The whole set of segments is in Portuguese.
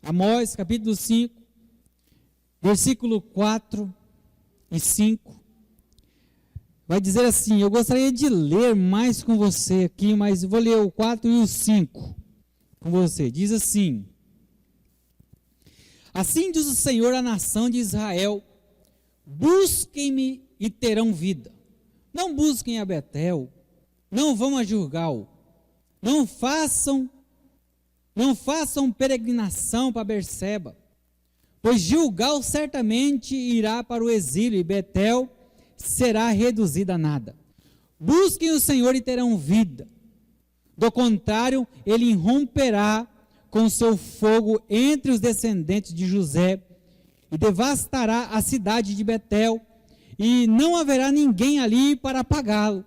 Amós, capítulo 5, versículo 4 e 5. Vai dizer assim, eu gostaria de ler mais com você aqui, mas vou ler o 4 e o 5 com você. Diz assim: assim diz o Senhor à nação de Israel, busquem-me e terão vida. Não busquem a Betel, não vão a Gilgal, não façam peregrinação para Berseba, pois Gilgal certamente irá para o exílio e Betel será reduzida a nada. Busquem o Senhor e terão vida. Do contrário, ele irromperá com seu fogo entre os descendentes de José e devastará a cidade de Betel, e não haverá ninguém ali para apagá-lo.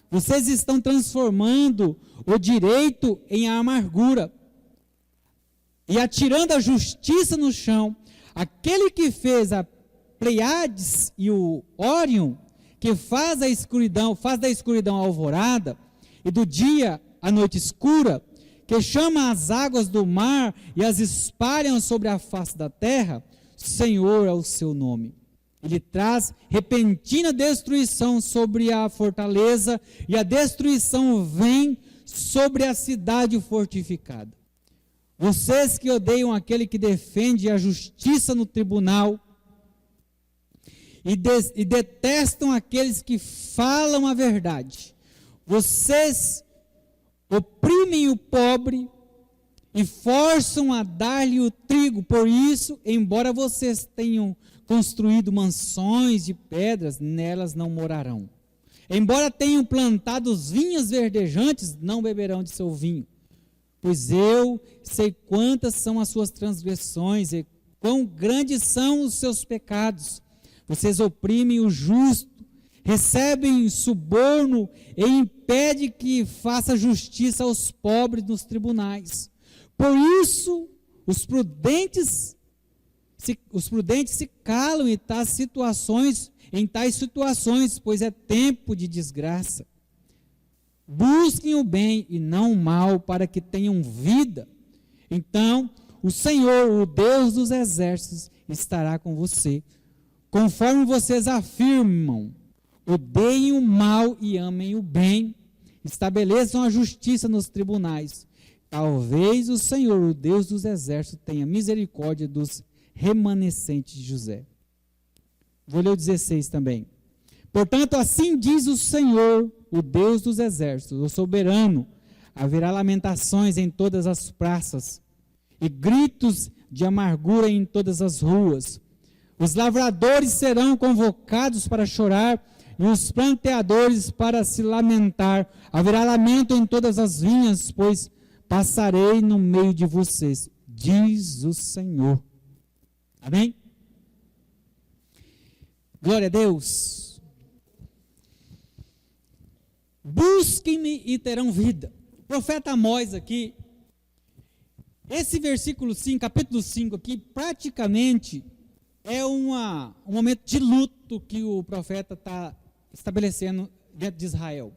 Vocês estão transformando o direito em amargura e atirando a justiça no chão. Aquele que fez a Pleiades e o Órion, que faz da escuridão a alvorada, e do dia a noite escura, que chama as águas do mar e as espalham sobre a face da terra, Senhor é o seu nome. Ele traz repentina destruição sobre a fortaleza, e a destruição vem sobre a cidade fortificada. Vocês que odeiam aquele que defende a justiça no tribunal, e detestam aqueles que falam a verdade. Vocês oprimem o pobre e forçam a dar-lhe o trigo. Por isso, embora vocês tenham construído mansões de pedras, nelas não morarão. Embora tenham plantado vinhas verdejantes, não beberão de seu vinho. Pois eu sei quantas são as suas transgressões e quão grandes são os seus pecados. Vocês oprimem o justo, recebem suborno e impedem que faça justiça aos pobres nos tribunais. Por isso, os prudentes se calam em tais situações, pois é tempo de desgraça. Busquem o bem e não o mal, para que tenham vida. Então, o Senhor, o Deus dos exércitos, estará com você. Conforme vocês afirmam, odeiem o mal e amem o bem, estabeleçam a justiça nos tribunais. Talvez o Senhor, o Deus dos exércitos, tenha misericórdia dos remanescentes de José. Vou ler o 16 também. Portanto, assim diz o Senhor, o Deus dos exércitos, o soberano: haverá lamentações em todas as praças e gritos de amargura em todas as ruas. Os lavradores serão convocados para chorar e os planteadores para se lamentar. Haverá lamento em todas as vinhas, pois passarei no meio de vocês, diz o Senhor. Amém? Glória a Deus. Busquem-me e terão vida. O profeta Amós aqui, esse versículo 5, capítulo 5 aqui, praticamente é um momento de luto que o profeta está estabelecendo dentro de Israel.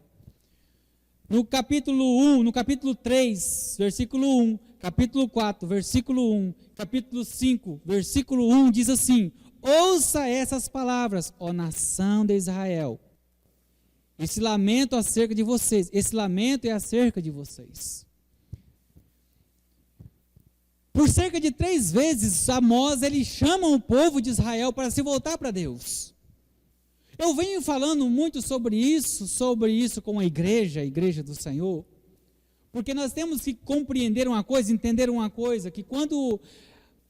No capítulo 1, no capítulo 3, versículo 1, capítulo 4, versículo 1, capítulo 5, versículo 1, diz assim: ouça essas palavras, ó nação de Israel. Esse lamento acerca de vocês, esse lamento é acerca de vocês. Por cerca de 3 vezes, Amós, ele chama o povo de Israel para se voltar para Deus. Eu venho falando muito sobre isso com a igreja do Senhor, porque nós temos que compreender uma coisa, entender uma coisa, que quando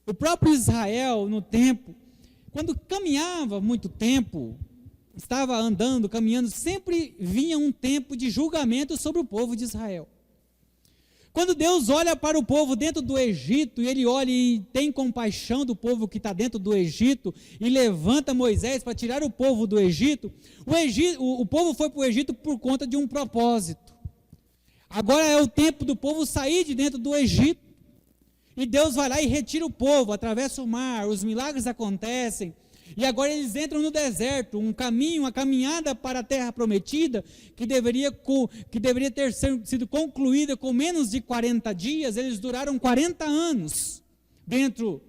o próprio Israel, no tempo, quando caminhava muito tempo, estava andando, caminhando, sempre vinha um tempo de julgamento sobre o povo de Israel. Quando Deus olha para o povo dentro do Egito, e Ele olha e tem compaixão do povo que está dentro do Egito, e levanta Moisés para tirar o povo do Egito, o povo foi para o Egito por conta de um propósito. Agora é o tempo do povo sair de dentro do Egito, e Deus vai lá e retira o povo, atravessa o mar, os milagres acontecem, e agora eles entram no deserto, um caminho, uma caminhada para a terra prometida, que deveria ter sido concluída com menos de 40 dias, eles duraram 40 anos dentro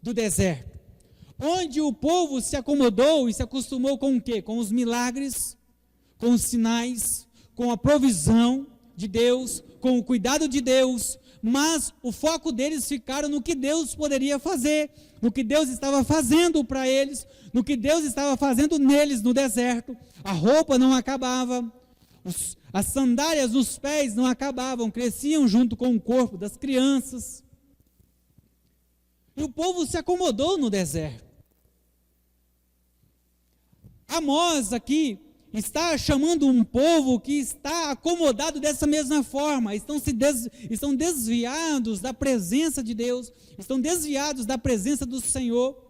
do deserto, onde o povo se acomodou e se acostumou com o quê? Com os milagres, com os sinais, com a provisão de Deus, com o cuidado de Deus, mas o foco deles ficaram no que Deus poderia fazer, no que Deus estava fazendo para eles, no que Deus estava fazendo neles no deserto. A roupa não acabava, as sandálias nos pés não acabavam, cresciam junto com o corpo das crianças. E o povo se acomodou no deserto. Amós aqui está chamando um povo que está acomodado dessa mesma forma, estão desviados da presença de Deus, estão desviados da presença do Senhor.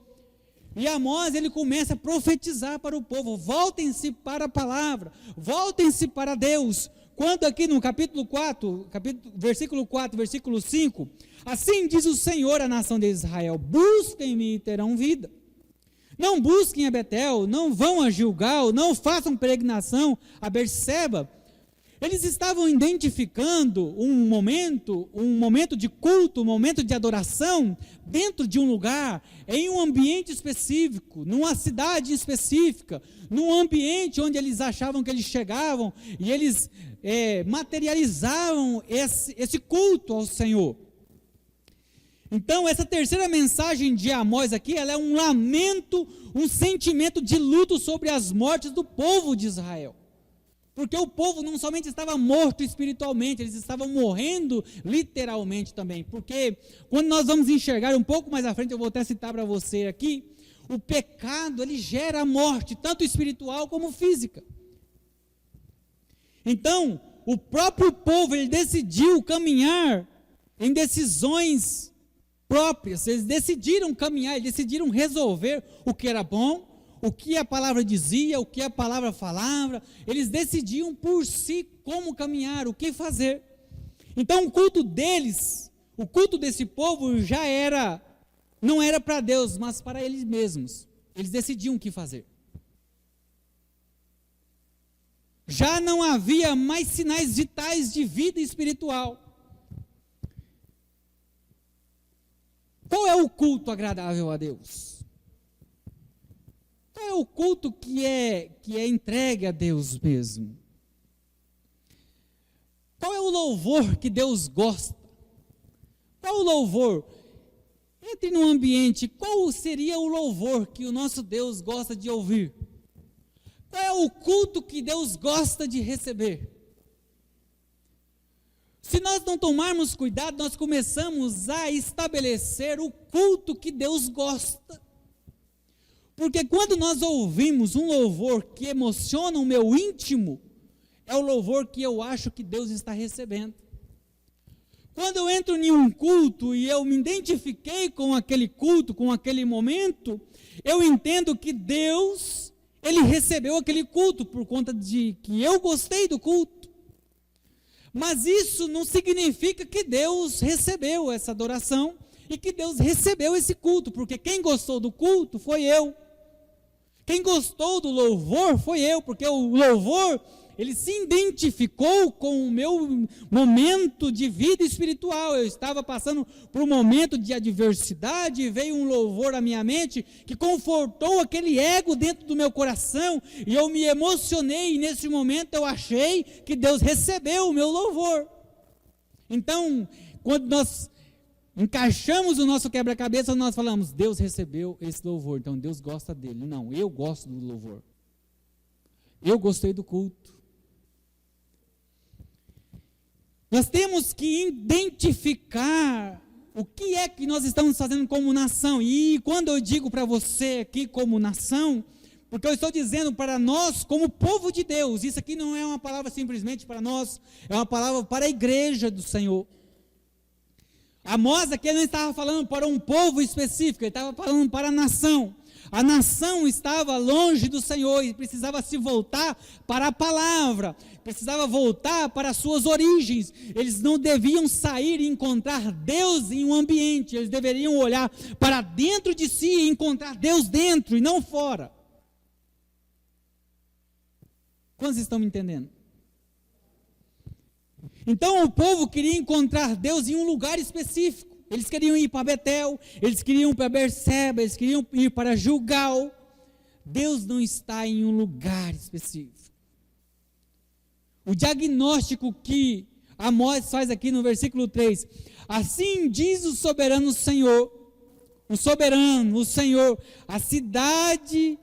E Amós, ele começa a profetizar para o povo: voltem-se para a palavra, voltem-se para Deus. Quando aqui no capítulo 4, versículo 4, versículo 5, assim diz o Senhor à nação de Israel: busquem-me e terão vida. Não busquem a Betel, não vão a Gilgal, não façam peregrinação a Berseba. Eles estavam identificando um momento de culto, um momento de adoração, dentro de um lugar, em um ambiente específico, numa cidade específica, num ambiente onde eles achavam que eles chegavam e eles materializavam esse culto ao Senhor. Então, essa terceira mensagem de Amós aqui, ela é um lamento, um sentimento de luto sobre as mortes do povo de Israel. Porque o povo não somente estava morto espiritualmente, eles estavam morrendo literalmente também. Porque quando nós vamos enxergar um pouco mais à frente, eu vou até citar para você aqui, o pecado, ele gera a morte, tanto espiritual como física. Então, o próprio povo, ele decidiu caminhar em decisões próprias, eles decidiram caminhar, eles decidiram resolver o que era bom, o que a palavra dizia, o que a palavra falava, eles decidiam por si como caminhar, o que fazer. Então o culto deles, o culto desse povo não era para Deus, mas para eles mesmos, eles decidiam o que fazer. Já não havia mais sinais vitais de vida espiritual. Qual é o culto agradável a Deus? Qual é o culto que é entregue a Deus mesmo? Qual é o louvor que Deus gosta? Qual o louvor? Entre num ambiente, qual seria o louvor que o nosso Deus gosta de ouvir? Qual é o culto que Deus gosta de receber? Se nós não tomarmos cuidado, nós começamos a estabelecer o culto que Deus gosta. Porque quando nós ouvimos um louvor que emociona o meu íntimo, é o louvor que eu acho que Deus está recebendo. Quando eu entro em um culto e eu me identifiquei com aquele culto, com aquele momento, eu entendo que Deus, Ele recebeu aquele culto por conta de que eu gostei do culto. Mas isso não significa que Deus recebeu essa adoração e que Deus recebeu esse culto, porque quem gostou do culto foi eu. Quem gostou do louvor foi eu, porque o louvor, ele se identificou com o meu momento de vida espiritual. Eu estava passando por um momento de adversidade e veio um louvor à minha mente que confortou aquele ego dentro do meu coração e eu me emocionei e nesse momento eu achei que Deus recebeu o meu louvor. Então, quando nós encaixamos o nosso quebra-cabeça, nós falamos: Deus recebeu esse louvor, então Deus gosta dele. Não, eu gosto do louvor. Eu gostei do culto. Nós temos que identificar o que é que nós estamos fazendo como nação. E quando eu digo para você aqui como nação, porque eu estou dizendo para nós como povo de Deus, isso aqui não é uma palavra simplesmente para nós, é uma palavra para a igreja do Senhor. Amós aqui não estava falando para um povo específico, ele estava falando para a nação. A nação estava longe do Senhor e precisava se voltar para a palavra, precisava voltar para as suas origens. Eles não deviam sair e encontrar Deus em um ambiente, eles deveriam olhar para dentro de si e encontrar Deus dentro e não fora. Quantos estão me entendendo? Então o povo queria encontrar Deus em um lugar específico. Eles queriam ir para Betel, eles queriam ir para Berseba, eles queriam ir para Gilgal. Deus não está em um lugar específico. O diagnóstico que Amós faz aqui no versículo 3, assim diz o soberano Senhor, o soberano, o Senhor, a cidade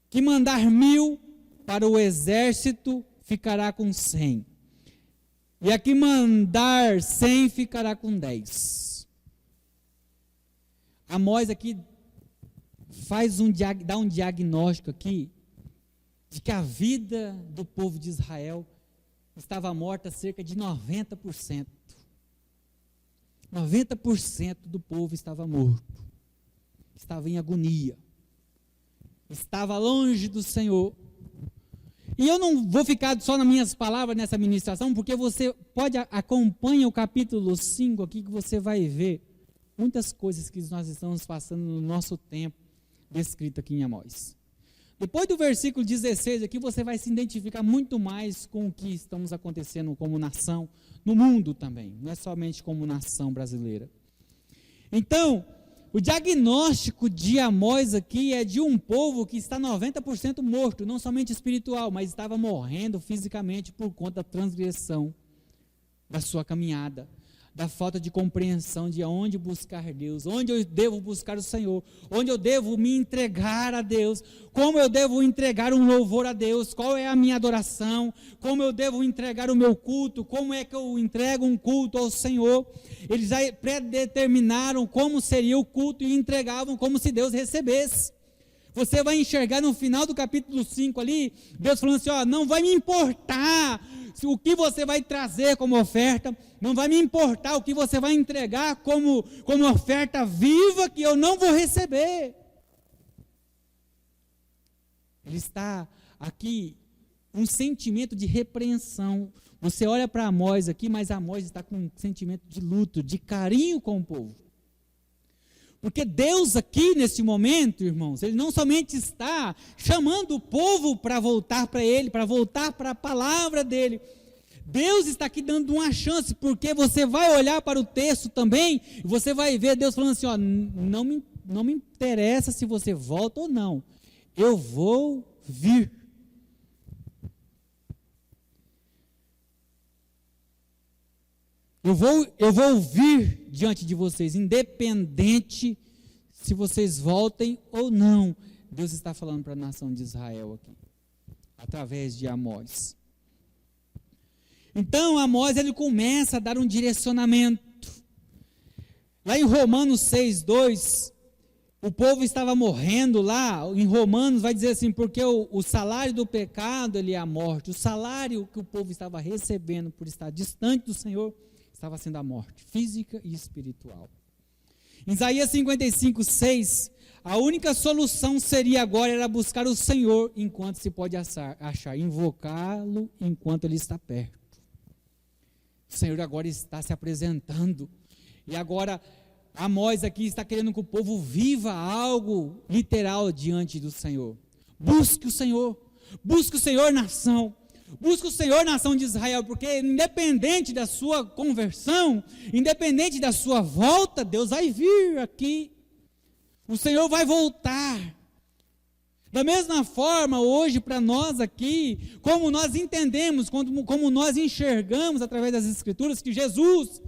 que mandar 1000 para o exército ficará com 100, e a que mandar 100 ficará com 10. Amós aqui dá um diagnóstico aqui, de que a vida do povo de Israel estava morta cerca de 90%. 90% do povo estava morto, estava em agonia, estava longe do Senhor. E eu não vou ficar só nas minhas palavras nessa ministração, porque você pode acompanhar o capítulo 5 aqui, que você vai ver muitas coisas que nós estamos passando no nosso tempo, descrito aqui em Amós. Depois do versículo 16 aqui, você vai se identificar muito mais com o que estamos acontecendo como nação, no mundo também, não é somente como nação brasileira. Então, o diagnóstico de Amós aqui é de um povo que está 90% morto, não somente espiritual, mas estava morrendo fisicamente por conta da transgressão da sua caminhada, da falta de compreensão de onde buscar Deus, onde eu devo buscar o Senhor, onde eu devo me entregar a Deus, como eu devo entregar um louvor a Deus, qual é a minha adoração, como eu devo entregar o meu culto, como é que eu entrego um culto ao Senhor. Eles já predeterminaram como seria o culto e entregavam como se Deus recebesse. Você vai enxergar no final do capítulo 5 ali, Deus falando assim, ó, não vai me importar o que você vai trazer como oferta, não vai me importar o que você vai entregar como oferta viva, que eu não vou receber. Ele está aqui, um sentimento de repreensão. Você olha para Amós aqui, mas Amós está com um sentimento de luto, de carinho com o povo. Porque Deus aqui, nesse momento, irmãos, Ele não somente está chamando o povo para voltar para Ele, para voltar para a palavra dEle. Deus está aqui dando uma chance, porque você vai olhar para o texto também, e você vai ver Deus falando assim, ó, não me interessa se você volta ou não, eu vou vir. Eu vou vir diante de vocês, independente se vocês voltem ou não. Deus está falando para a nação de Israel aqui, através de Amós. Então Amós, ele começa a dar um direcionamento. Lá em Romanos 6:2, o povo estava morrendo lá, em Romanos vai dizer assim, porque o salário do pecado, ele é a morte. O salário que o povo estava recebendo por estar distante do Senhor, estava sendo a morte, física e espiritual. Em Isaías 55:6, a única solução seria agora, era buscar o Senhor enquanto se pode achar, invocá-lo enquanto ele está perto. O Senhor agora está se apresentando, e agora Amós aqui está querendo que o povo viva algo literal diante do Senhor. Busque o Senhor, nação. Busca o Senhor, nação de Israel, porque independente da sua conversão, independente da sua volta, Deus vai vir aqui. O Senhor vai voltar. Da mesma forma, hoje, para nós aqui, como nós entendemos, como nós enxergamos através das Escrituras, que Jesus,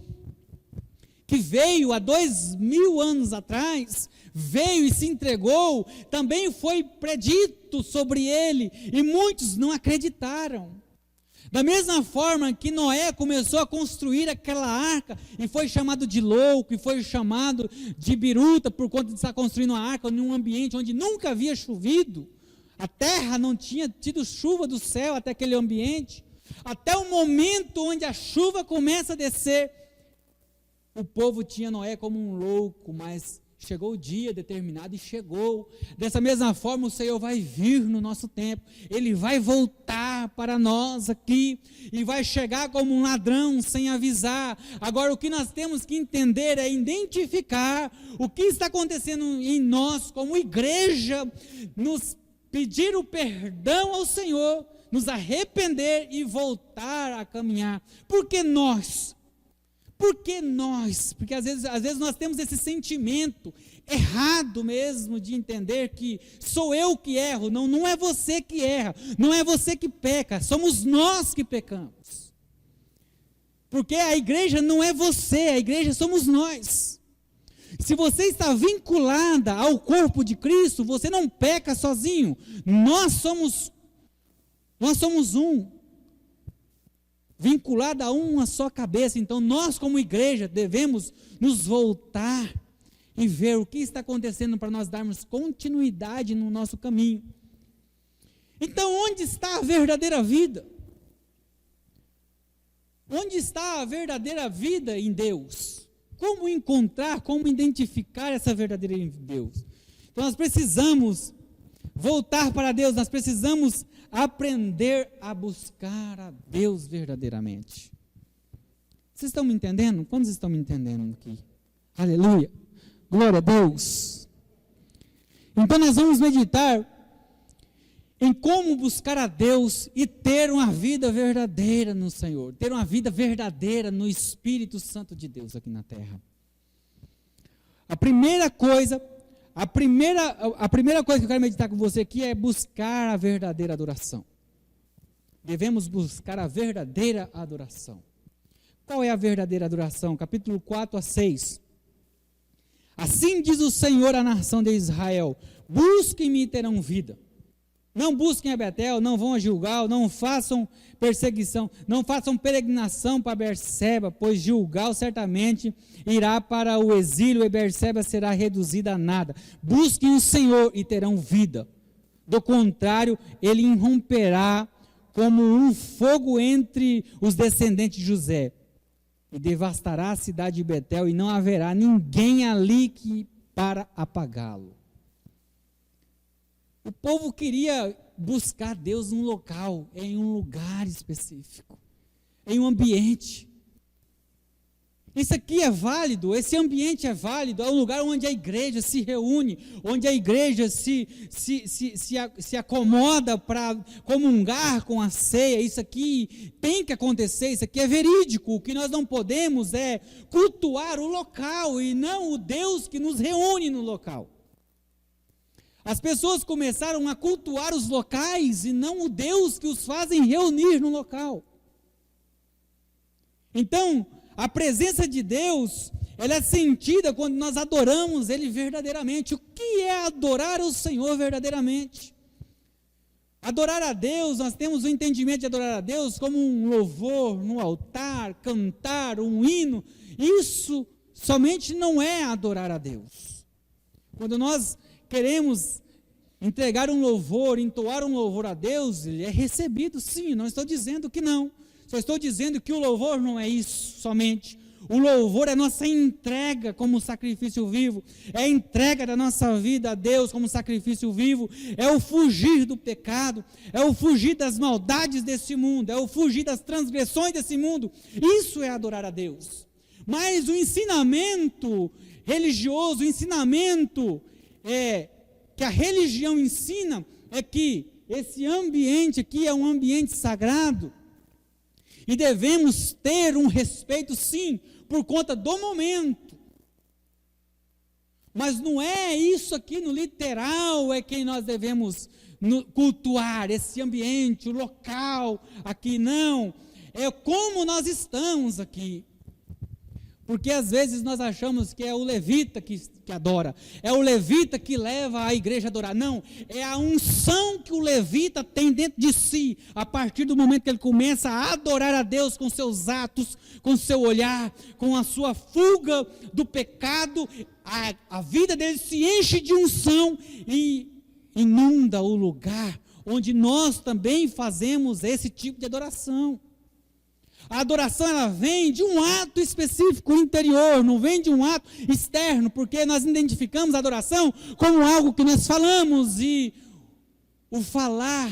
que veio há 2000 anos atrás, veio e se entregou, também foi predito sobre ele, e muitos não acreditaram. Da mesma forma que Noé começou a construir aquela arca, e foi chamado de louco, e foi chamado de biruta, por conta de estar construindo uma arca em um ambiente onde nunca havia chovido, a terra não tinha tido chuva do céu até aquele ambiente, até o momento onde a chuva começa a descer, o povo tinha Noé como um louco, mas chegou o dia determinado e chegou. Dessa mesma forma, o Senhor vai vir no nosso tempo, Ele vai voltar para nós aqui, e vai chegar como um ladrão sem avisar. Agora, o que nós temos que entender é identificar o que está acontecendo em nós como igreja, nos pedir o perdão ao Senhor, nos arrepender e voltar a caminhar. Por que nós? Por que nós? Porque às vezes nós temos esse sentimento errado mesmo de entender que sou eu que erro. Não é você que erra, não é você que peca, somos nós que pecamos. Porque a igreja não é você, a igreja somos nós. Se você está vinculada ao corpo de Cristo, você não peca sozinho. Nós somos um, vinculado a uma só cabeça. Então nós como igreja devemos nos voltar e ver o que está acontecendo para nós darmos continuidade no nosso caminho. Então onde está a verdadeira vida? Onde está a verdadeira vida em Deus? Como encontrar, como identificar essa verdadeira em Deus? Então nós precisamos voltar para Deus, nós precisamos aprender a buscar a Deus verdadeiramente. Vocês estão me entendendo? Quantos estão me entendendo aqui? Aleluia! Glória a Deus! Então nós vamos meditar em como buscar a Deus e ter uma vida verdadeira no Senhor, ter uma vida verdadeira no Espírito Santo de Deus aqui na terra. A primeira coisa que eu quero meditar com você aqui é buscar a verdadeira adoração. Devemos buscar a verdadeira adoração. Qual é a verdadeira adoração? Capítulo 4 a 6. Assim diz o Senhor à nação de Israel: busquem-me e terão vida. Não busquem a Betel, não vão a Gilgal, não façam perseguição, não façam peregrinação para Berseba, pois Gilgal certamente irá para o exílio e Berseba será reduzida a nada. Busquem o Senhor e terão vida. Do contrário, ele irromperá como um fogo entre os descendentes de José e devastará a cidade de Betel e não haverá ninguém ali para apagá-lo. O povo queria buscar Deus num local, em um lugar específico, em um ambiente. Isso aqui é válido, esse ambiente é válido, é um lugar onde a igreja se reúne, onde a igreja se acomoda para comungar com a ceia. Isso aqui tem que acontecer, isso aqui é verídico. O que nós não podemos é cultuar o local e não o Deus que nos reúne no local. As pessoas começaram a cultuar os locais e não o Deus que os fazem reunir no local. Então, a presença de Deus, ela é sentida quando nós adoramos Ele verdadeiramente. O que é adorar o Senhor verdadeiramente? Adorar a Deus, nós temos o entendimento de adorar a Deus como um louvor no altar, cantar, um hino. Isso somente não é adorar a Deus. Quando nós queremos entregar um louvor, entoar um louvor a Deus, ele é recebido, sim, não estou dizendo que não, só estou dizendo que o louvor não é isso somente. O louvor é nossa entrega como sacrifício vivo, é a entrega da nossa vida a Deus como sacrifício vivo, é o fugir do pecado, é o fugir das maldades desse mundo, é o fugir das transgressões desse mundo. Isso é adorar a Deus. Mas o ensinamento religioso, o ensinamento que a religião ensina é que esse ambiente aqui é um ambiente sagrado e devemos ter um respeito, sim, por conta do momento. Mas não é isso aqui no literal é que nós devemos cultuar esse ambiente, o local aqui, não. É como nós estamos aqui. Porque às vezes nós achamos que é o levita que adora, é o levita que leva a igreja a adorar. Não, é a unção que o levita tem dentro de si, a partir do momento que ele começa a adorar a Deus com seus atos, com seu olhar, com a sua fuga do pecado, a vida dele se enche de unção e inunda o lugar onde nós também fazemos esse tipo de adoração. A adoração, ela vem de um ato específico interior, não vem de um ato externo, porque nós identificamos a adoração como algo que nós falamos, e o falar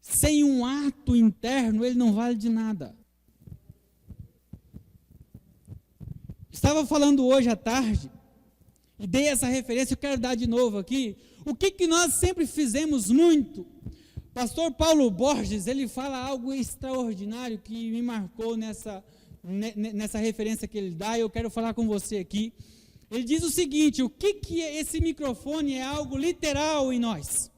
sem um ato interno, ele não vale de nada. Estava falando hoje à tarde, e dei essa referência, eu quero dar de novo aqui. O que nós sempre fizemos muito? Pastor Paulo Borges, ele fala algo extraordinário que me marcou nessa referência que ele dá, eu quero falar com você aqui. Ele diz o seguinte: o que é esse microfone? É algo literal em nós.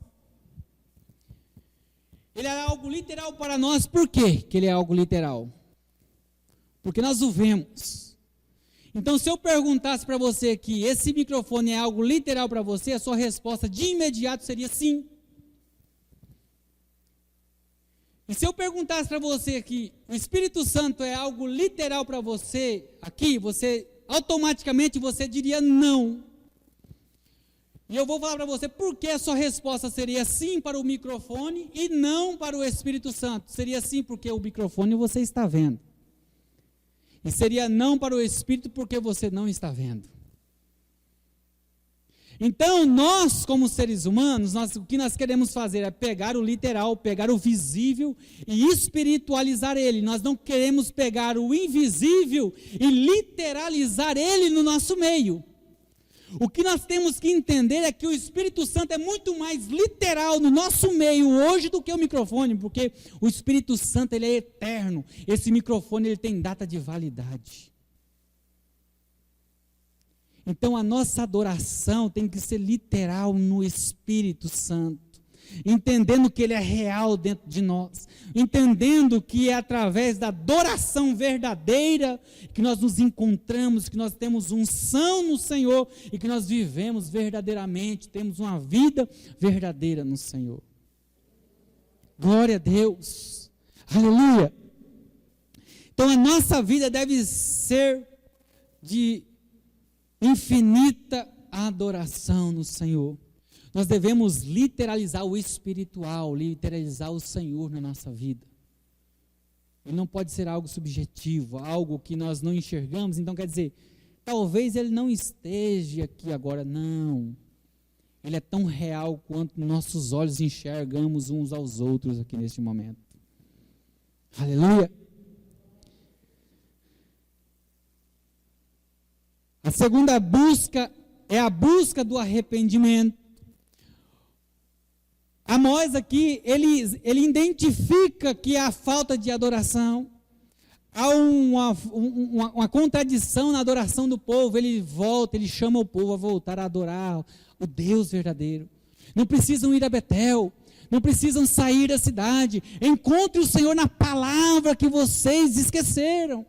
Ele é algo literal para nós. Por quê que ele é algo literal? Porque nós o vemos. Então, se eu perguntasse para você aqui, esse microfone é algo literal para você, a sua resposta de imediato seria sim. E se eu perguntasse para você aqui, o Espírito Santo é algo literal para você aqui, automaticamente você diria não. E eu vou falar para você por que a sua resposta seria sim para o microfone e não para o Espírito Santo. Seria sim porque o microfone você está vendo. E seria não para o Espírito porque você não está vendo. Então, nós como seres humanos, o que nós queremos fazer é pegar o literal, pegar o visível e espiritualizar ele. Nós não queremos pegar o invisível e literalizar ele no nosso meio. O que nós temos que entender é que o Espírito Santo é muito mais literal no nosso meio hoje do que o microfone, porque o Espírito Santo ele é eterno. Esse microfone ele tem data de validade. Então a nossa adoração tem que ser literal no Espírito Santo, entendendo que ele é real dentro de nós, entendendo que é através da adoração verdadeira que nós nos encontramos, que nós temos unção no Senhor e que nós vivemos verdadeiramente, temos uma vida verdadeira no Senhor. Glória a Deus, aleluia. Então a nossa vida deve ser de infinita adoração no Senhor. Nós devemos literalizar o espiritual, literalizar o Senhor na nossa vida. Ele não pode ser algo subjetivo, algo que nós não enxergamos. Então quer dizer, talvez ele não esteja aqui agora, não. Ele é tão real quanto nossos olhos enxergamos uns aos outros aqui neste momento. Aleluia. A segunda busca é a busca do arrependimento. Amós aqui, ele identifica que há falta de adoração, há uma contradição na adoração do povo. Ele chama o povo a voltar a adorar o Deus verdadeiro. Não precisam ir a Betel, não precisam sair da cidade. Encontre o Senhor na palavra que vocês esqueceram.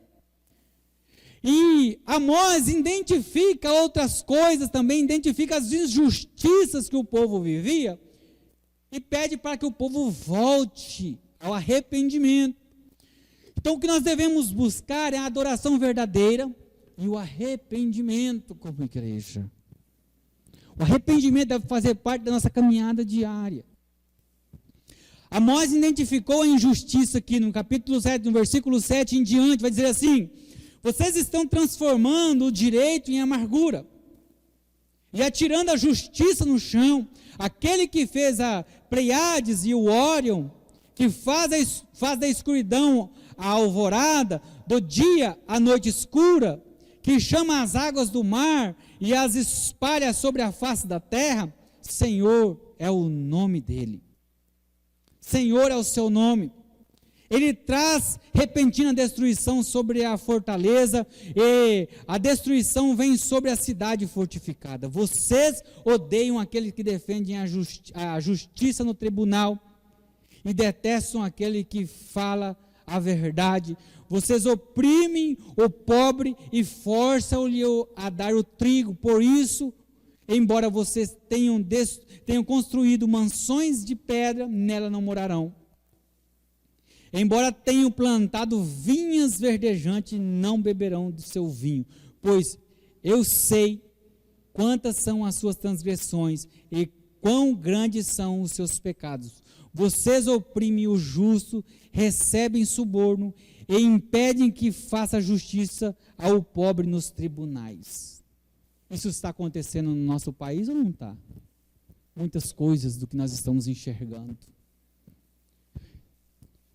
E Amós identifica outras coisas também, identifica as injustiças que o povo vivia e pede para que o povo volte ao arrependimento. Então o que nós devemos buscar é a adoração verdadeira e o arrependimento como igreja. O arrependimento deve fazer parte da nossa caminhada diária. Amós identificou a injustiça aqui no capítulo 7, no versículo 7 em diante, vai dizer assim: vocês estão transformando o direito em amargura e atirando a justiça no chão. Aquele que fez a Pleiades e o Órion, que faz da escuridão a alvorada, do dia a noite escura, que chama as águas do mar e as espalha sobre a face da terra, Senhor é o nome dele. Senhor é o seu nome. Ele traz repentina destruição sobre a fortaleza, e a destruição vem sobre a cidade fortificada. Vocês odeiam aquele que defende a justiça no tribunal e detestam aquele que fala a verdade. Vocês oprimem o pobre e forçam-lhe a dar o trigo. Por isso, embora vocês tenham construído mansões de pedra, nela não morarão. Embora tenham plantado vinhas verdejantes, não beberão do seu vinho, pois eu sei quantas são as suas transgressões e quão grandes são os seus pecados. Vocês oprimem o justo, recebem suborno e impedem que faça justiça ao pobre nos tribunais. Isso está acontecendo no nosso país ou não está? Muitas coisas do que nós estamos enxergando.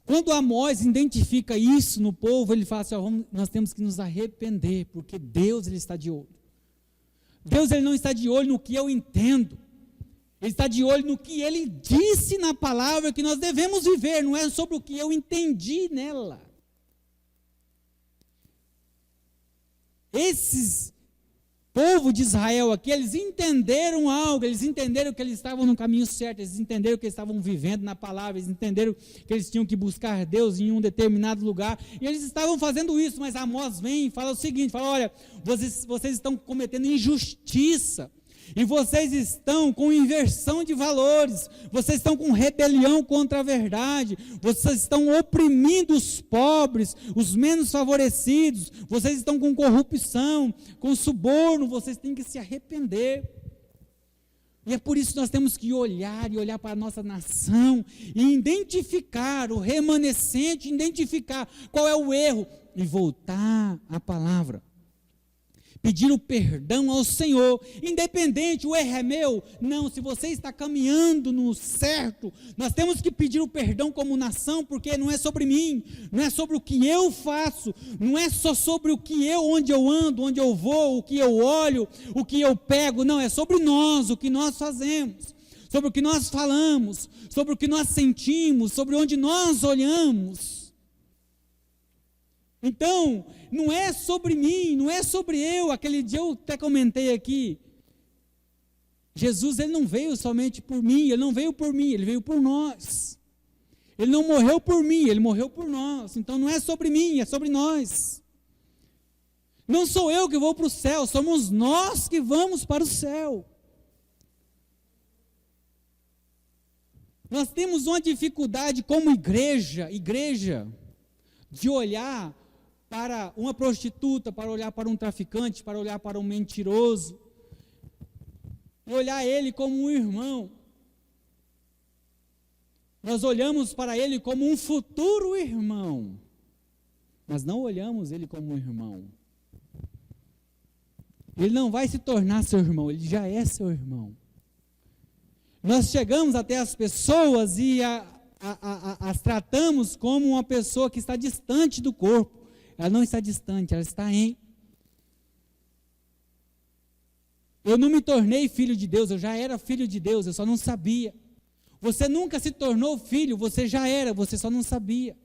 Quando Amós identifica isso no povo, ele fala assim: nós temos que nos arrepender, porque Deus ele está de olho. Deus ele não está de olho no que eu entendo, Ele está de olho no que Ele disse na palavra que nós devemos viver, não é sobre o que eu entendi nela. Esses povo de Israel aqui, eles entenderam algo, eles entenderam que eles estavam no caminho certo, eles entenderam que eles estavam vivendo na palavra, eles entenderam que eles tinham que buscar Deus em um determinado lugar, e eles estavam fazendo isso, mas Amós vem e fala o seguinte, fala, olha, vocês estão cometendo injustiça, e vocês estão com inversão de valores, vocês estão com rebelião contra a verdade, vocês estão oprimindo os pobres, os menos favorecidos, vocês estão com corrupção, com suborno, vocês têm que se arrepender. E é por isso que nós temos que olhar para a nossa nação e identificar o remanescente, identificar qual é o erro e voltar à palavra. Pedir o perdão ao Senhor, independente, o erro é meu, não, se você está caminhando no certo, nós temos que pedir o perdão como nação, porque não é sobre mim, não é sobre o que eu faço, não é só sobre onde eu ando, onde eu vou, o que eu olho, o que eu pego, não, é sobre nós, o que nós fazemos, sobre o que nós falamos, sobre o que nós sentimos, sobre onde nós olhamos. Então, não é sobre mim, não é sobre eu. Aquele dia eu até comentei aqui, Jesus, ele não veio somente por mim, ele não veio por mim, ele veio por nós. Ele não morreu por mim, ele morreu por nós. Então não é sobre mim, é sobre nós. Não sou eu que vou para o céu, somos nós que vamos para o céu. Nós temos uma dificuldade como igreja, de olhar para uma prostituta, para olhar para um traficante, para olhar para um mentiroso, e olhar ele como um irmão. Nós olhamos para ele como um futuro irmão, mas não olhamos ele como um irmão. Ele não vai se tornar seu irmão, ele já é seu irmão. Nós chegamos até as pessoas e as tratamos como uma pessoa que está distante do corpo. Ela não está distante, ela está em. Eu não me tornei filho de Deus, eu já era filho de Deus, eu só não sabia. Você nunca se tornou filho, você já era, você só não sabia.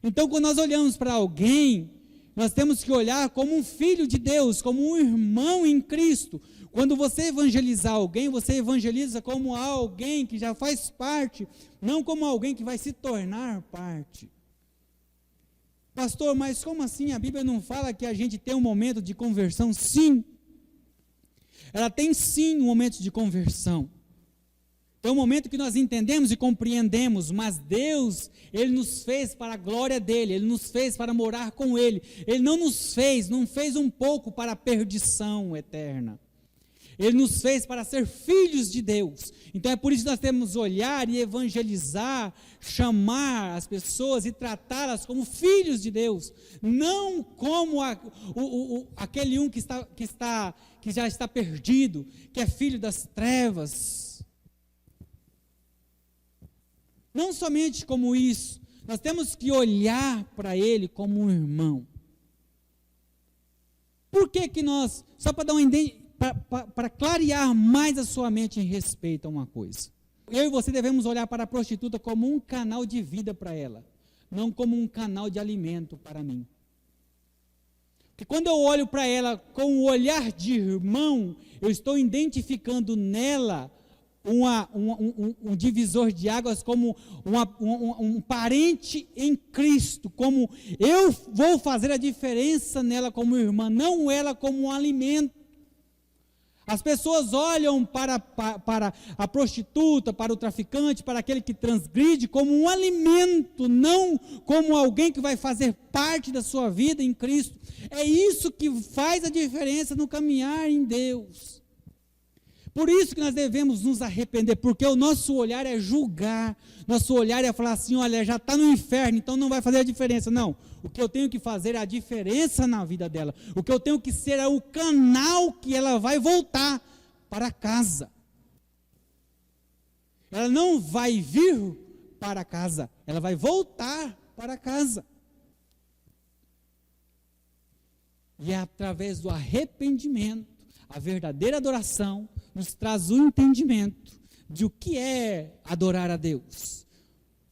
Então, quando nós olhamos para alguém, nós temos que olhar como um filho de Deus, como um irmão em Cristo. Quando você evangelizar alguém, você evangeliza como alguém que já faz parte, não como alguém que vai se tornar parte. Pastor, mas como assim? A Bíblia não fala que a gente tem um momento de conversão? Sim. Ela tem sim um momento de conversão. É um momento que nós entendemos e compreendemos, mas Deus, Ele nos fez para a glória dEle, Ele nos fez para morar com Ele. Ele não fez um pouco para a perdição eterna. Ele nos fez para ser filhos de Deus. Então é por isso que nós temos que olhar e evangelizar, chamar as pessoas e tratá-las como filhos de Deus, não como aquele que já está perdido, que é filho das trevas. Não somente como isso, nós temos que olhar para ele como um irmão. Por que nós, só para dar uma para clarear mais a sua mente em respeito a uma coisa. Eu e você devemos olhar para a prostituta como um canal de vida para ela, não como um canal de alimento para mim. Porque quando eu olho para ela com o olhar de irmão, eu estou identificando nela um divisor de águas, como um parente em Cristo, como eu vou fazer a diferença nela como irmã, não ela como um alimento. As pessoas olham para a prostituta, para o traficante, para aquele que transgride como um alimento, não como alguém que vai fazer parte da sua vida em Cristo. É isso que faz a diferença no caminhar em Deus. Por isso que nós devemos nos arrepender, porque o nosso olhar é julgar, nosso olhar é falar assim, olha, já está no inferno, então não vai fazer a diferença. Não, o que eu tenho que fazer é a diferença na vida dela, o que eu tenho que ser é o canal que ela vai voltar para casa. Ela não vai vir para casa, ela vai voltar para casa. E é através do arrependimento, a verdadeira adoração, nos traz o entendimento de o que é adorar a Deus.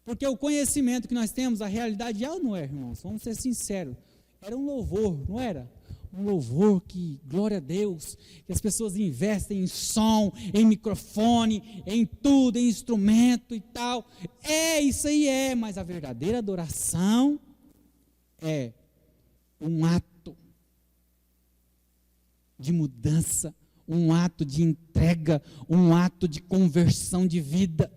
Porque o conhecimento que nós temos, a realidade é ou não é, irmãos? Vamos ser sinceros. Era um louvor, não era? um louvor que, glória a Deus, que as pessoas investem em som, em microfone, em tudo, em instrumento e tal. Isso aí mas a verdadeira adoração é um ato de mudança, um ato de entrega, um ato de conversão de vida.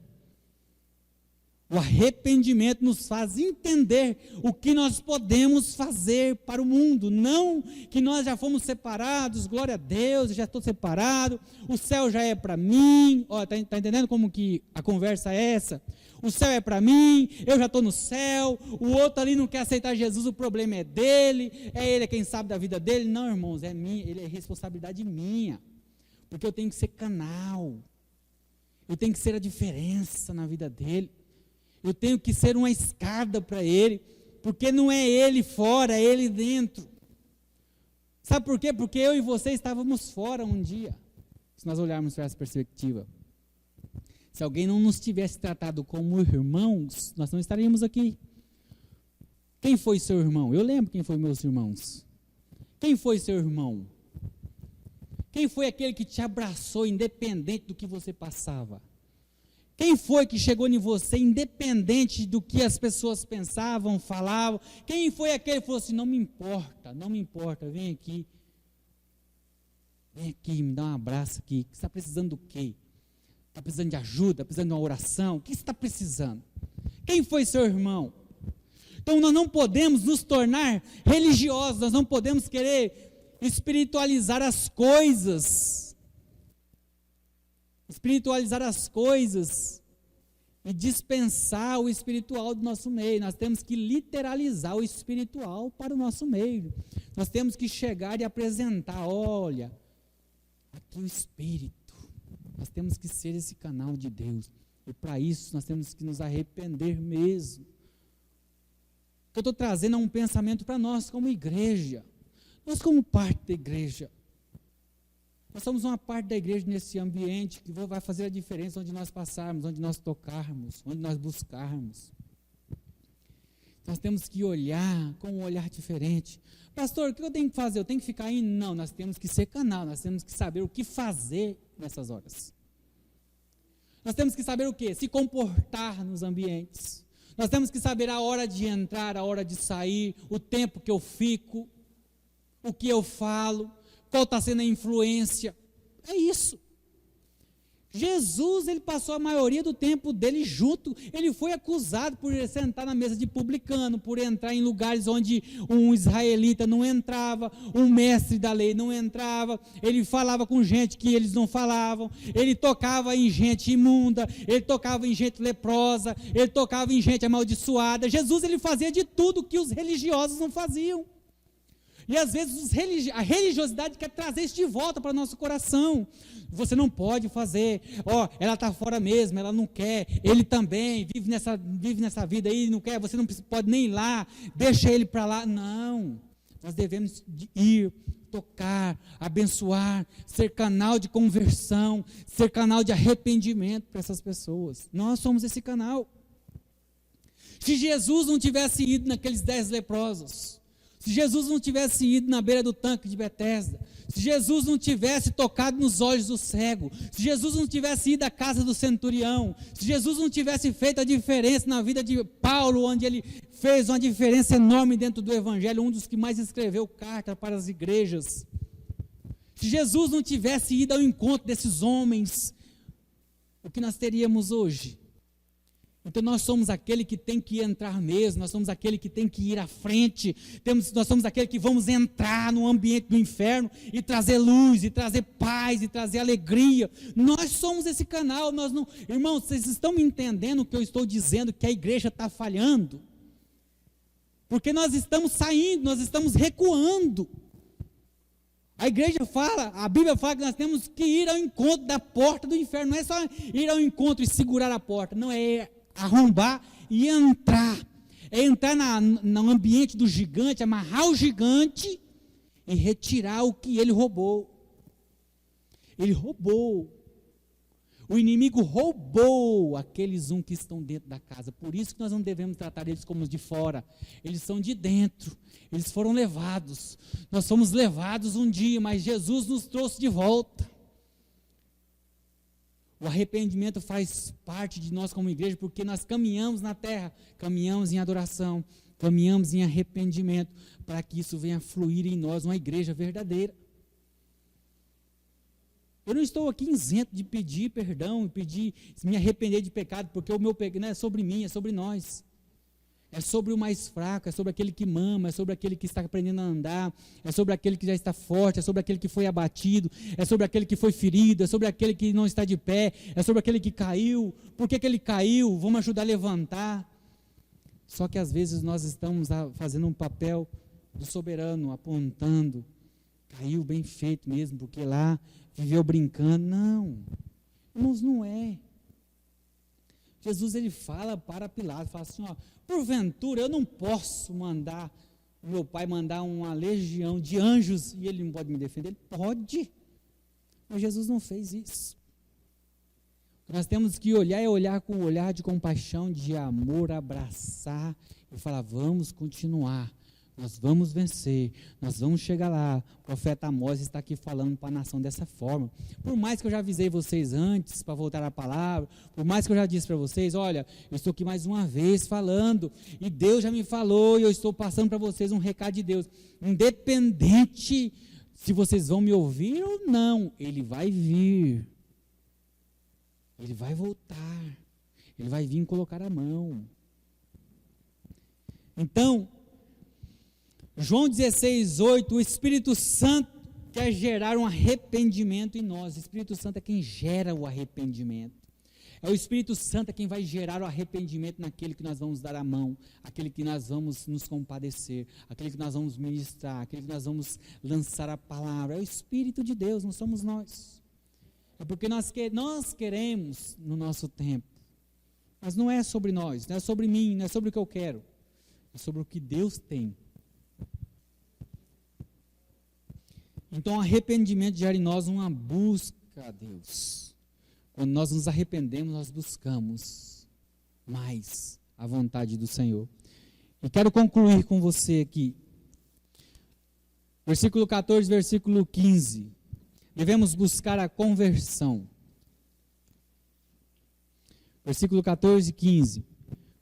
O arrependimento nos faz entender o que nós podemos fazer para o mundo, não que nós já fomos separados, glória a Deus, já estou separado, o céu já é para mim, está entendendo como que a conversa é essa? O céu é para mim, eu já estou no céu, o outro ali não quer aceitar Jesus, o problema é dele, ele é quem sabe da vida dele. Não, irmãos, é minha, ele é responsabilidade minha, porque eu tenho que ser canal, eu tenho que ser a diferença na vida dele. Eu tenho que ser uma escada para ele, porque não é ele fora, é ele dentro. Sabe por quê? Porque eu e você estávamos fora um dia, se nós olharmos para essa perspectiva. Se alguém não nos tivesse tratado como irmãos, nós não estaríamos aqui. Quem foi seu irmão? Eu lembro quem foi meus irmãos. Quem foi seu irmão? Quem foi aquele que te abraçou independente do que você passava? Quem foi que chegou em você, independente do que as pessoas pensavam, falavam? Quem foi aquele que falou assim, não me importa, vem aqui, me dá um abraço aqui, você está precisando do quê? Está precisando de ajuda, precisando de uma oração? O que você está precisando? Quem foi seu irmão? Então nós não podemos nos tornar religiosos, nós não podemos querer espiritualizar as coisas, e dispensar o espiritual do nosso meio. Nós temos que literalizar o espiritual para o nosso meio. Nós temos que chegar e apresentar, olha, aqui o Espírito. Nós temos que ser esse canal de Deus. E para isso nós temos que nos arrepender mesmo. O que eu estou trazendo é um pensamento para nós como igreja. Nós como parte da igreja. Nós somos uma parte da igreja nesse ambiente que vai fazer a diferença onde nós passarmos, onde nós tocarmos, onde nós buscarmos. Nós temos que olhar com um olhar diferente. Pastor, o que eu tenho que fazer? Eu tenho que ficar indo? Não, nós temos que ser canal, nós temos que saber o que fazer nessas horas. Nós temos que saber o quê? Se comportar nos ambientes. Nós temos que saber a hora de entrar, a hora de sair, o tempo que eu fico, o que eu falo. Qual está sendo a influência? É isso. Jesus, ele passou a maioria do tempo dele junto, ele foi acusado por sentar na mesa de publicano, por entrar em lugares onde um israelita não entrava, um mestre da lei não entrava, ele falava com gente que eles não falavam, ele tocava em gente imunda, ele tocava em gente leprosa, ele tocava em gente amaldiçoada. Jesus, ele fazia de tudo que os religiosos não faziam. E às vezes a religiosidade quer trazer isso de volta para o nosso coração. Você não pode fazer, ela está fora mesmo, ela não quer, ele também vive nessa vida aí, não quer, você não pode nem ir lá, deixa ele para lá. Não, nós devemos ir, tocar, abençoar, ser canal de conversão, ser canal de arrependimento para essas pessoas. Nós somos esse canal. Se Jesus não tivesse ido naqueles 10 leprosos, se Jesus não tivesse ido na beira do tanque de Betesda, se Jesus não tivesse tocado nos olhos do cego, se Jesus não tivesse ido à casa do centurião, se Jesus não tivesse feito a diferença na vida de Paulo, onde ele fez uma diferença enorme dentro do evangelho, um dos que mais escreveu carta para as igrejas, se Jesus não tivesse ido ao encontro desses homens, o que nós teríamos hoje? Então nós somos aquele que tem que entrar mesmo, nós somos aquele que tem que ir à frente, nós somos aquele que vamos entrar no ambiente do inferno e trazer luz, e trazer paz, e trazer alegria. Nós somos esse canal. Nós não, irmãos, vocês estão me entendendo o que eu estou dizendo, que a igreja está falhando? Porque nós estamos saindo, nós estamos recuando. A igreja fala, a Bíblia fala que nós temos que ir ao encontro da porta do inferno. Não é só ir ao encontro e segurar a porta, não, é arrombar e entrar. É entrar no ambiente do gigante, amarrar o gigante e retirar o que ele roubou. Ele roubou. O inimigo roubou aqueles que estão dentro da casa. Por isso que nós não devemos tratar eles como os de fora. Eles são de dentro. Eles foram levados. Nós fomos levados um dia, mas Jesus nos trouxe de volta. O arrependimento faz parte de nós como igreja, porque nós caminhamos na terra, caminhamos em adoração, caminhamos em arrependimento, para que isso venha fluir em nós, uma igreja verdadeira. Eu não estou aqui isento de pedir perdão, pedir, me arrepender de pecado, porque o meu pecado não é sobre mim, é sobre nós. É sobre o mais fraco, é sobre aquele que mama, é sobre aquele que está aprendendo a andar, é sobre aquele que já está forte, é sobre aquele que foi abatido, é sobre aquele que foi ferido, é sobre aquele que não está de pé, é sobre aquele que caiu. Por que ele caiu? Vamos ajudar a levantar. Só que às vezes nós estamos fazendo um papel do soberano, apontando, caiu bem feito mesmo, porque lá viveu brincando. Não, irmãos, não é. Jesus, ele fala para Pilatos, fala assim, ó, porventura eu não posso mandar, meu pai mandar uma legião de anjos e ele não pode me defender? Ele pode, mas Jesus não fez isso. Nós temos que olhar e olhar com um olhar de compaixão, de amor, abraçar e falar, vamos continuar, nós vamos vencer, nós vamos chegar lá. O profeta Amós está aqui falando para a nação dessa forma. Por mais que eu já avisei vocês antes, para voltar à palavra, por mais que eu já disse para vocês, olha, eu estou aqui mais uma vez falando, e Deus já me falou, e eu estou passando para vocês um recado de Deus, independente se vocês vão me ouvir ou não, Ele vai vir, Ele vai voltar, Ele vai vir colocar a mão. Então, João 16:8, o Espírito Santo quer gerar um arrependimento em nós. O Espírito Santo é quem gera o arrependimento. É o Espírito Santo quem vai gerar o arrependimento naquele que nós vamos dar a mão, aquele que nós vamos nos compadecer, aquele que nós vamos ministrar, aquele que nós vamos lançar a palavra. É o Espírito de Deus, não somos nós. É porque nós queremos no nosso tempo. Mas não é sobre nós, não é sobre mim, não é sobre o que eu quero. É sobre o que Deus tem. Então, o arrependimento gera em nós uma busca a Deus. Quando nós nos arrependemos, nós buscamos mais a vontade do Senhor. E quero concluir com você aqui. Versículo 14, versículo 15. Devemos buscar a conversão. Versículo 14 e 15.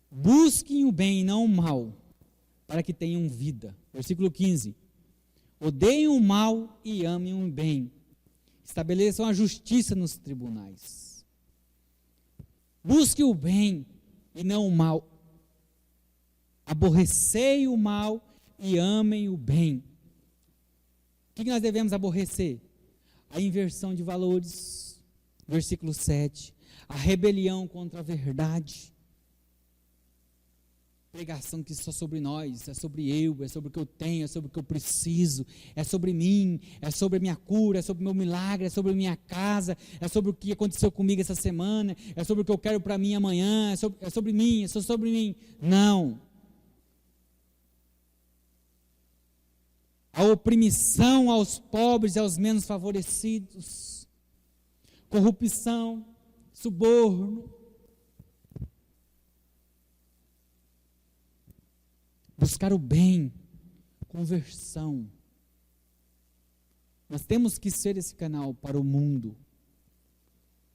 Busquem o bem e não o mal, para que tenham vida. Versículo 15. Odeiem o mal e amem o bem. Estabeleçam a justiça nos tribunais. Busque o bem e não o mal. Aborrecei o mal e amem o bem. O que nós devemos aborrecer? A inversão de valores. Versículo 7. A rebelião contra a verdade. Pregação que só sobre nós, é sobre eu, é sobre o que eu tenho, é sobre o que eu preciso, é sobre mim, é sobre a minha cura, é sobre o meu milagre, é sobre a minha casa, é sobre o que aconteceu comigo essa semana, é sobre o que eu quero para mim amanhã, é sobre mim, é só sobre mim. Não. A opressão aos pobres e aos menos favorecidos, corrupção, suborno, buscar o bem, conversão. Nós temos que ser esse canal para o mundo.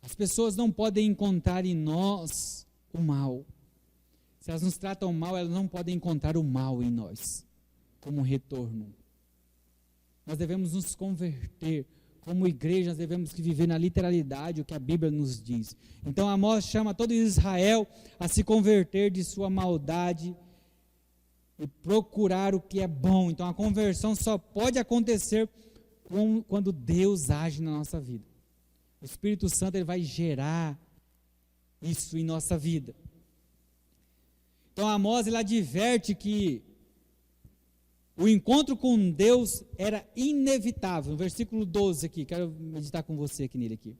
As pessoas não podem encontrar em nós o mal. Se elas nos tratam mal, elas não podem encontrar o mal em nós, como retorno. Nós devemos nos converter. Como igreja, nós devemos viver na literalidade o que a Bíblia nos diz. Então Amós chama todo Israel a se converter de sua maldade e procurar o que é bom. Então a conversão só pode acontecer quando Deus age na nossa vida. O Espírito Santo ele vai gerar isso em nossa vida. Então Amós ele adverte que o encontro com Deus era inevitável. No versículo 12 aqui, quero meditar com você aqui nele aqui.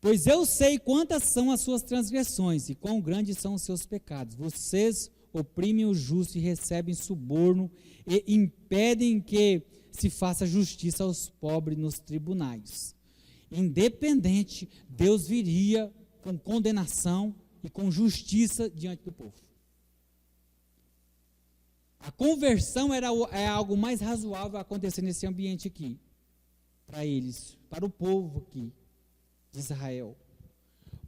Pois eu sei quantas são as suas transgressões e quão grandes são os seus pecados. Vocês oprimem o justo e recebem suborno e impedem que se faça justiça aos pobres nos tribunais. independente, Deus viria com condenação e com justiça diante do povo. A conversão é algo mais razoável a acontecer nesse ambiente aqui, para eles, para o povo aqui de Israel.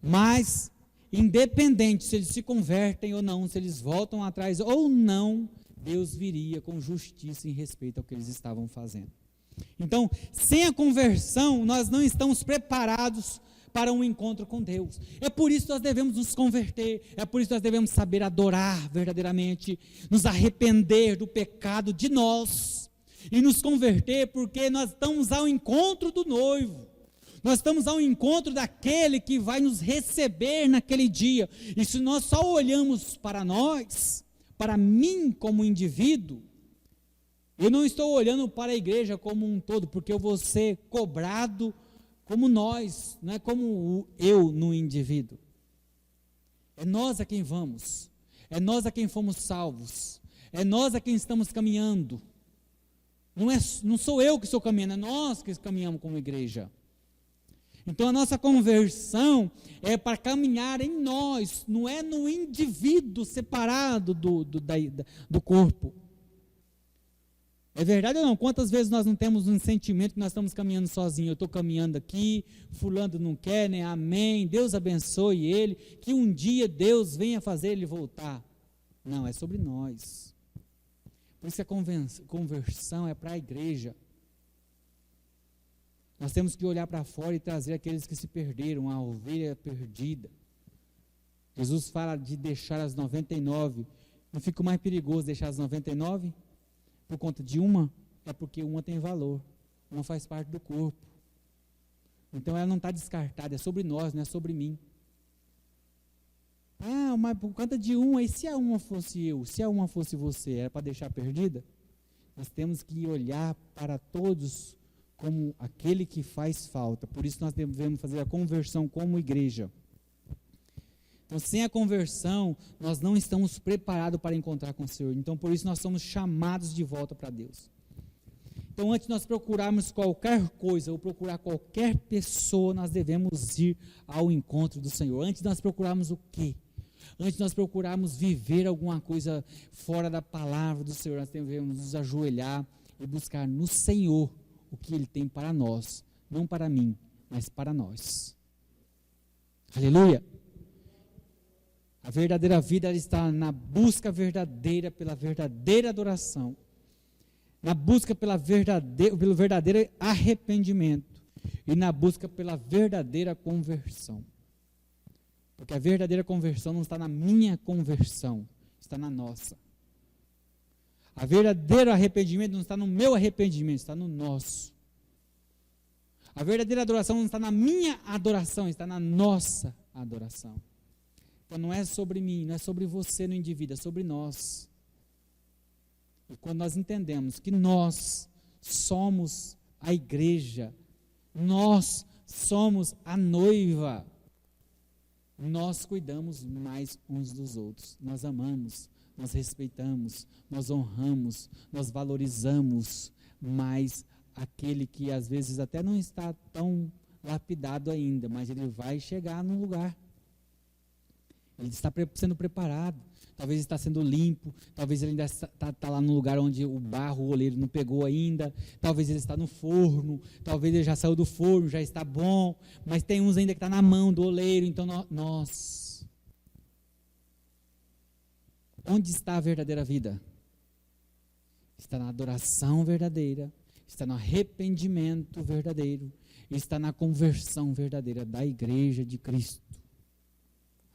Mas, independente se eles se convertem ou não, se eles voltam atrás ou não, Deus viria com justiça em respeito ao que eles estavam fazendo. Então, sem a conversão, nós não estamos preparados para um encontro com Deus. É por isso que nós devemos nos converter, é por isso que nós devemos saber adorar verdadeiramente, nos arrepender do pecado de nós, e nos converter, porque nós estamos ao encontro do noivo, nós estamos ao encontro daquele que vai nos receber naquele dia, e se nós só olhamos para nós, para mim como indivíduo, eu não estou olhando para a igreja como um todo, porque eu vou ser cobrado como nós, não é como eu no indivíduo. É nós a quem vamos, é nós a quem fomos salvos, é nós a quem estamos caminhando. Não sou eu que estou caminhando, é nós que caminhamos como igreja. Então a nossa conversão é para caminhar em nós, não é no indivíduo separado do corpo. É verdade ou não? Quantas vezes nós não temos um sentimento que nós estamos caminhando sozinhos? Eu estou caminhando aqui, fulano não quer, né? Amém, Deus abençoe ele, que um dia Deus venha fazer ele voltar. Não, é sobre nós. Por isso que a conversão é para a igreja. Nós temos que olhar para fora e trazer aqueles que se perderam, a ovelha perdida. Jesus fala de deixar as 99. Não fica mais perigoso deixar as 99? Por conta de uma? É porque uma tem valor. Uma faz parte do corpo. Então ela não está descartada, é sobre nós, não é sobre mim. Ah, mas por conta de uma, e se a uma fosse eu? Se a uma fosse você, era para deixar perdida? Nós temos que olhar para todos como aquele que faz falta. Por isso nós devemos fazer a conversão como igreja. Então, sem a conversão, nós não estamos preparados para encontrar com o Senhor. Então, por isso nós somos chamados de volta para Deus. Então, antes de nós procurarmos qualquer coisa, ou procurar qualquer pessoa, nós devemos ir ao encontro do Senhor. Antes de nós procurarmos o quê? Antes de nós procurarmos viver alguma coisa fora da palavra do Senhor, nós devemos nos ajoelhar e buscar no Senhor o que Ele tem para nós. Não para mim, mas para nós. Aleluia! A verdadeira vida está na busca verdadeira pela verdadeira adoração, na busca pelo verdadeiro arrependimento e na busca pela verdadeira conversão. Porque a verdadeira conversão não está na minha conversão, está na nossa. A verdadeiro arrependimento não está no meu arrependimento, está no nosso. A verdadeira adoração não está na minha adoração, está na nossa adoração. Então não é sobre mim, não é sobre você no indivíduo, é sobre nós. E quando nós entendemos que nós somos a igreja, nós somos a noiva, nós cuidamos mais uns dos outros, nós amamos, nós respeitamos, nós honramos, nós valorizamos mais aquele que às vezes até não está tão lapidado ainda, mas ele vai chegar num lugar. Ele está sendo preparado, talvez está sendo limpo, talvez ele ainda está lá no lugar onde o barro, o oleiro não pegou ainda, talvez ele está no forno, talvez ele já saiu do forno, já está bom, mas tem uns ainda que está na mão do oleiro, então nós. Onde está a verdadeira vida? Está na adoração verdadeira, está no arrependimento verdadeiro, está na conversão verdadeira da igreja de Cristo.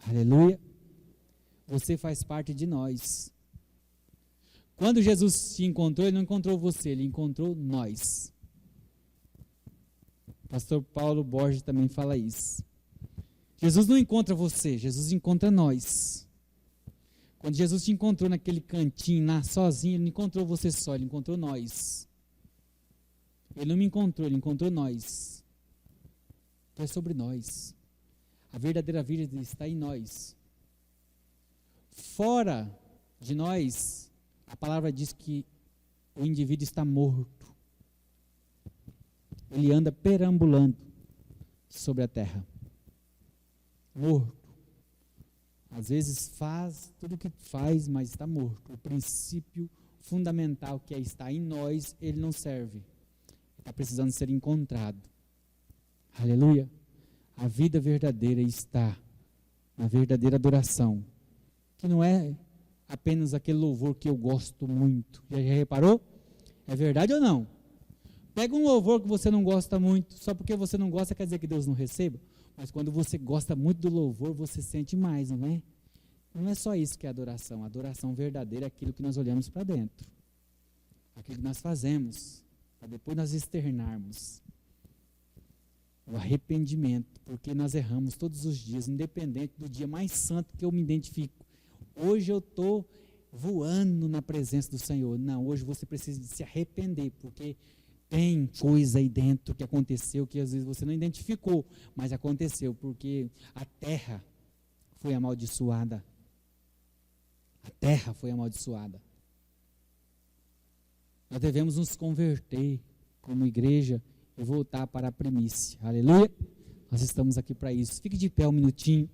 Aleluia. Você faz parte de nós. Quando Jesus te encontrou, Ele não encontrou você, Ele encontrou nós. Pastor Paulo Borges também fala isso. Jesus não encontra você, Jesus encontra nós. Quando Jesus te encontrou naquele cantinho, lá sozinho, Ele não encontrou você só, Ele encontrou nós. Ele não me encontrou, Ele encontrou nós. Então é sobre nós. A verdadeira vida está em nós. Fora de nós, a palavra diz que o indivíduo está morto. Ele anda perambulando. sobre a terra. Morto. Às vezes faz tudo o que faz, mas está morto. O princípio fundamental que está em nós, ele não serve. Está precisando ser encontrado. Aleluia. A vida verdadeira está na verdadeira adoração, que não é apenas aquele louvor que eu gosto muito. Já reparou? É verdade ou não? Pega um louvor que você não gosta muito, só porque você não gosta quer dizer que Deus não receba? Mas quando você gosta muito do louvor, você sente mais, não é? Não é só isso que é adoração. A adoração verdadeira é aquilo que nós olhamos para dentro. Aquilo que nós fazemos, para depois nós externarmos. O arrependimento, porque nós erramos todos os dias, independente do dia mais santo que eu me identifico. Hoje eu estou voando na presença do Senhor. Não, hoje você precisa de se arrepender, porque tem coisa aí dentro que aconteceu que às vezes você não identificou, mas aconteceu porque a terra foi amaldiçoada. A terra foi amaldiçoada. Nós devemos nos converter como igreja e voltar para a primícia. Aleluia! Nós estamos aqui para isso. Fique de pé um minutinho.